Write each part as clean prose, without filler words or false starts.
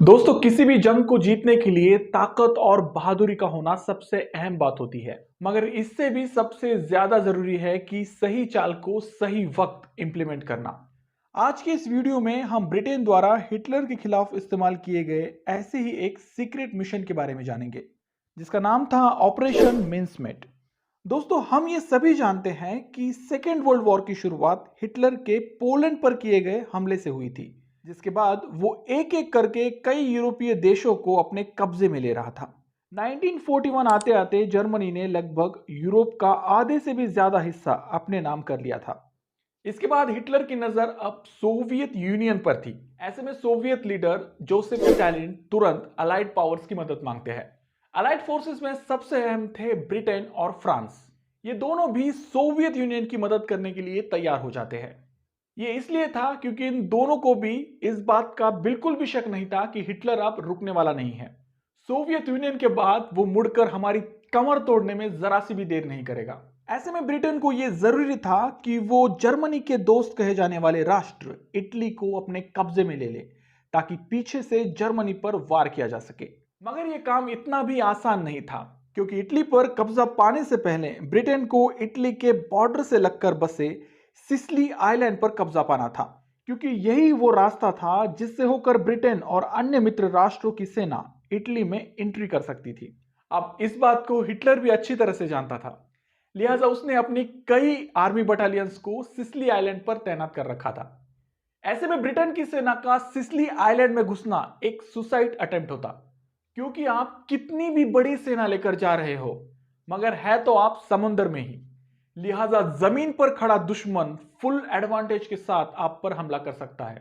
दोस्तों, किसी भी जंग को जीतने के लिए ताकत और बहादुरी का होना सबसे अहम बात होती है। मगर इससे भी सबसे ज्यादा जरूरी है कि सही चाल को सही वक्त इंप्लीमेंट करना। आज के इस वीडियो में हम ब्रिटेन द्वारा हिटलर के खिलाफ इस्तेमाल किए गए ऐसे ही एक सीक्रेट मिशन के बारे में जानेंगे, जिसका नाम था ऑपरेशन मिन्समेट। दोस्तों, हम ये सभी जानते हैं कि सेकेंड वर्ल्ड वॉर की शुरुआत हिटलर के पोलैंड पर किए गए हमले से हुई थी, जिसके बाद वो एक एक करके कई यूरोपीय देशों को अपने कब्जे में ले रहा था। 1941 आते आते जर्मनी ने लगभग यूरोप का आधे से भी ज्यादा हिस्सा अपने नाम कर लिया था। इसके बाद हिटलर की नजर अब सोवियत यूनियन पर थी। ऐसे में सोवियत लीडर जोसेफ स्टालिन तुरंत अलाइड पावर्स की मदद मांगते हैं। अलाइड फोर्सेस में सबसे अहम थे ब्रिटेन और फ्रांस। ये दोनों भी सोवियत यूनियन की मदद करने के लिए तैयार हो जाते हैं। ये इसलिए था क्योंकि इन दोनों को भी इस बात का बिल्कुल भी शक नहीं था कि हिटलर अब रुकने वाला नहीं है। सोवियत यूनियन के बाद वो मुड़कर हमारी कमर तोड़ने में जरा सी भी देर नहीं करेगा। ऐसे में ब्रिटेन को यह जरूरी था कि वो जर्मनी के दोस्त कहे जाने वाले राष्ट्र इटली को अपने कब्जे में ले ले, ताकि पीछे से जर्मनी पर वार किया जा सके। मगर यह काम इतना भी आसान नहीं था, क्योंकि इटली पर कब्जा पाने से पहले ब्रिटेन को इटली के बॉर्डर से लगकर बसे सिसिली आइलैंड पर कब्जा पाना था, क्योंकि यही वो रास्ता था जिससे होकर ब्रिटेन और अन्य मित्र राष्ट्रों की सेना इटली में एंट्री कर सकती थी। अब इस बात को हिटलर भी अच्छी तरह से जानता था, लिहाजा उसने अपनी कई आर्मी बटालियंस को सिसिली आइलैंड पर तैनात कर रखा था। ऐसे में ब्रिटेन की सेना का सिसिली आइलैंड में घुसना एक सुसाइड अटेम्प्ट होता, क्योंकि आप कितनी भी बड़ी सेना लेकर जा रहे हो, मगर है तो आप समुद्र में ही। लिहाजा जमीन पर खड़ा दुश्मन फुल एडवांटेज के साथ आप पर हमला कर सकता है।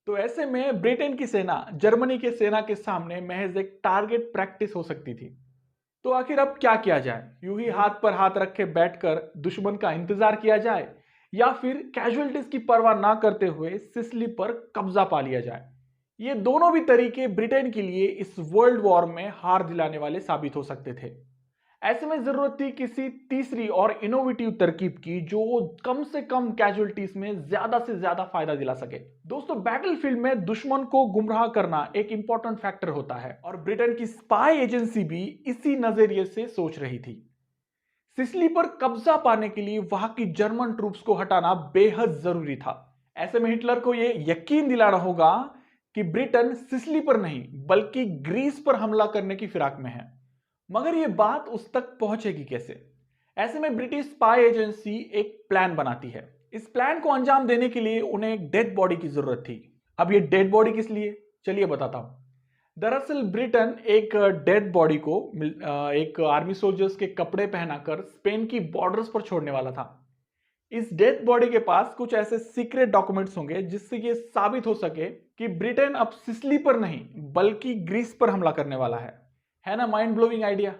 तो ऐसे में ब्रिटेन की सेना जर्मनी की सेना के सामने महज एक टारगेट प्रैक्टिस हो सकती थी। तो आखिर अब क्या किया जाए? यूं ही हाथ पर हाथ रखे बैठकर दुश्मन का इंतजार किया जाए, या फिर कैजुअलिटीज की परवाह ना करते हुए सिसिली पर कब्जा पा लिया जाए? ये दोनों भी तरीके ब्रिटेन के लिए इस वर्ल्ड वॉर में हार दिलाने वाले साबित हो सकते थे। ऐसे में जरूरत थी किसी तीसरी और इनोवेटिव तरकीब की, जो कम से कम कैजुअलिटीज में ज्यादा से ज्यादा फायदा दिला सके। दोस्तों, बैटलफील्ड में दुश्मन को गुमराह करना एक इंपॉर्टेंट फैक्टर होता है, और ब्रिटेन की स्पाई एजेंसी भी इसी नजरिए से सोच रही थी। सिसिली पर कब्जा पाने के लिए वहां की जर्मन ट्रूप्स को हटाना बेहद जरूरी था। ऐसे में हिटलर को यह यकीन दिलाना होगा कि ब्रिटेन सिसिली पर नहीं बल्कि ग्रीस पर हमला करने की फिराक में है। मगर यह बात उस तक पहुंचेगी कैसे? ऐसे में ब्रिटिश स्पाई एजेंसी एक प्लान बनाती है। इस प्लान को अंजाम देने के लिए उन्हें एक डेड बॉडी की जरूरत थी। अब ये डेड बॉडी किस लिए, चलिए बताता हूं। दरअसल ब्रिटेन एक डेड बॉडी को एक आर्मी सोल्जर्स के कपड़े पहनाकर स्पेन की बॉर्डर्स पर छोड़ने वाला था। इस डेड बॉडी के पास कुछ ऐसे सीक्रेट डॉक्यूमेंट्स होंगे जिससे ये साबित हो सके कि ब्रिटेन अब सिसिली पर नहीं बल्कि ग्रीस पर हमला करने वाला है ना माइंड ब्लोइंग आइडिया?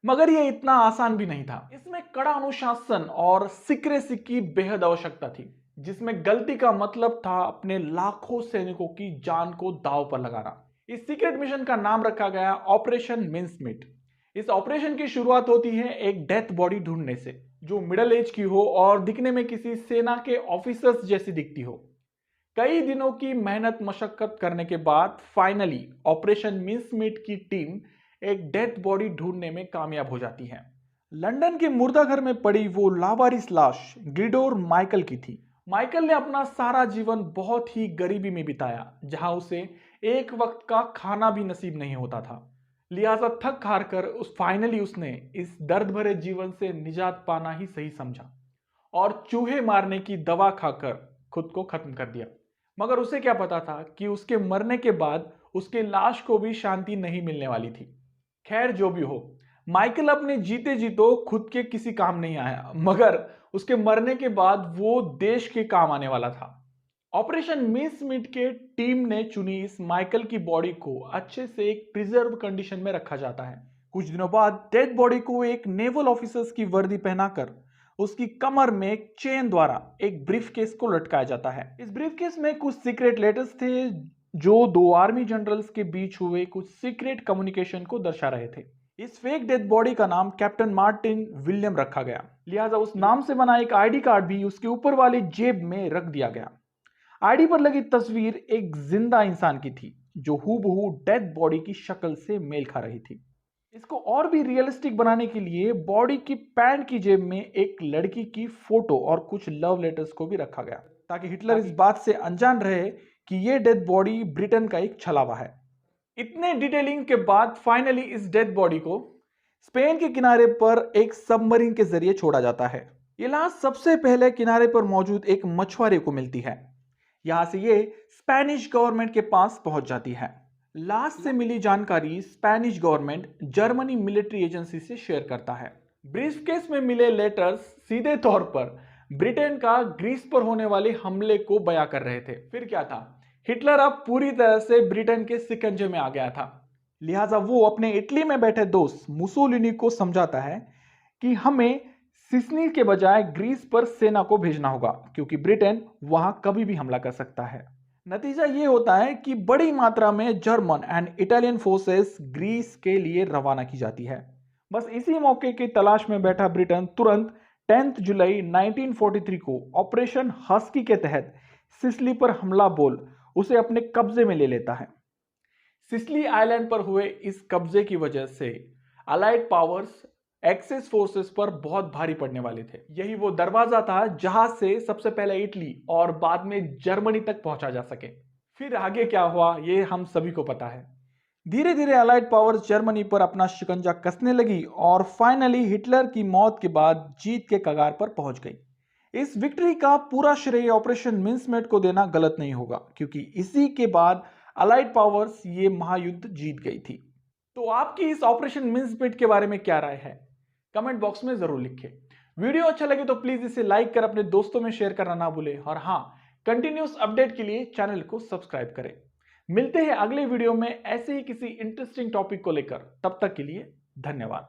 मगर यह इतना आसान भी नहीं था। इसमें कड़ा अनुशासन और सीक्रेसी की बेहद आवश्यकता थी, जिसमें गलती का मतलब था अपने लाखों सैनिकों की जान को दांव पर लगाना। इस सीक्रेट मिशन का नाम रखा गया ऑपरेशन मिन्समीट। इस ऑपरेशन की शुरुआत होती है एक डेथ बॉडी ढूंढने से, जो मिडिल एज की हो और दिखने में किसी सेना के ऑफिसर्स जैसी दिखती हो। कई दिनों की मेहनत मशक्कत करने के बाद फाइनली ऑपरेशन मिन्समीट की टीम एक डेथ बॉडी ढूंढने में कामयाब हो जाती है। लंदन के मुर्दाघर में पड़ी वो लावारिस लाश ग्रिडोर माइकल की थी। माइकल ने अपना सारा जीवन बहुत ही गरीबी में बिताया, जहां उसे एक वक्त का खाना भी नसीब नहीं होता था। लिहाजा थक हार कर फाइनली उसने इस दर्द भरे जीवन से निजात पाना ही सही समझा, और चूहे मारने की दवा खाकर खुद को खत्म कर दिया। मगर उसे क्या पता था कि उसके मरने के बाद उसके लाश को भी शांति नहीं मिलने वाली थी। खैर, जो भी हो, माइकल अपने जीते जी तो खुद के किसी काम नहीं आया, मगर उसके मरने के बाद वो देश के काम आने वाला था। ऑपरेशन मिन्समीट के टीम ने चुनी इस माइकल की बॉडी को अच्छे से एक प्रिजर्व कंडीशन में रखा जाता है। कुछ दिनों बाद डेड बॉडी को एक नेवल ऑफिसर्स की वर्दी पहनाकर उसकी कमर में एक चेन द्वारा एक ब्रीफकेस को लटकाया जाता है। इस ब्रीफकेस में कुछ सीक्रेट लेटर्स थे, जो दो आर्मी जनरल्स के बीच हुए कुछ सीक्रेट कम्युनिकेशन को दर्शा रहे थे। इस फेक डेड बॉडी का नाम कैप्टन मार्टिन विलियम रखा गया, लिहाजा उस नाम से बना एक आईडी कार्ड भी उसके ऊपर वाली जेब में रख दिया गया। आईडी पर लगी तस्वीर एक जिंदा इंसान की थी, जो हूबहू डेड बॉडी की शक्ल से मेल खा रही थी। इसको और भी रियलिस्टिक बनाने के लिए बॉडी की पैंट की जेब में एक लड़की की फोटो और कुछ लव लेटर्स को भी रखा गया, ताकि हिटलर इस बात से अनजान रहे कि यह डेड बॉडी ब्रिटेन का एक छलावा है। इतने डिटेलिंग के बाद फाइनली इस डेड बॉडी को स्पेन के किनारे पर एक सबमरीन के जरिए छोड़ा जाता है। ये लाश सबसे पहले किनारे पर मौजूद एक मछुआरे को मिलती है। यहां से ये स्पेनिश गवर्नमेंट के पास पहुंच जाती है। लाश से मिली जानकारी Spanish government Germany military agency से शेयर करता है। ब्रीफकेस में मिले लेटर्स सीधे तौर पर ब्रिटेन का ग्रीस पर होने वाले हमले को बयां कर रहे थे। फिर क्या था, हिटलर अब पूरी तरह से ब्रिटेन के शिकंजे में आ गया था। लिहाजा वो अपने इटली में बैठे दोस्त मुसोलिनी को समझाता है कि हमें सिसिली के बजाय ग्रीस पर सेना को भेजना होगा, क्योंकि ब्रिटेन वहां कभी भी हमला कर सकता है। नतीजा ये होता है कि बड़ी मात्रा में German and Italian forces Greece के लिए रवाना की जाती है। बस इसी मौके की तलाश में बैठा ब्रिटेन तुरंत 10 जुलाई 1943 को ऑपरेशन हस्की के तहत सिसिली पर हमला बोल उसे अपने कब्जे में ले लेता है। सिसिली आइलैंड पर हुए इस कब्जे की वजह से अलाइड पावर्स एक्सेस फोर्सेस पर बहुत भारी पड़ने वाले थे। यही वो दरवाजा था जहां से सबसे पहले इटली और बाद में जर्मनी तक पहुंचा जा सके। फिर आगे क्या हुआ ये हम सभी को पता है। धीरे धीरे अलाइड पावर्स जर्मनी पर अपना शिकंजा कसने लगी और फाइनली हिटलर की मौत के बाद जीत के कगार पर पहुंच गई। इस विक्ट्री का पूरा श्रेय ऑपरेशन मिन्समेट को देना गलत नहीं होगा, क्योंकि इसी के बाद अलाइड पावर्स ये महायुद्ध जीत गई थी। तो आपकी इस ऑपरेशन मिन्समेट के बारे में क्या राय है, कमेंट बॉक्स में जरूर लिखें। वीडियो अच्छा लगे तो प्लीज इसे लाइक कर अपने दोस्तों में शेयर करना ना भूलें, और हाँ, कंटिन्यूस अपडेट के लिए चैनल को सब्सक्राइब करें। मिलते हैं अगले वीडियो में ऐसे ही किसी इंटरेस्टिंग टॉपिक को लेकर। तब तक के लिए धन्यवाद।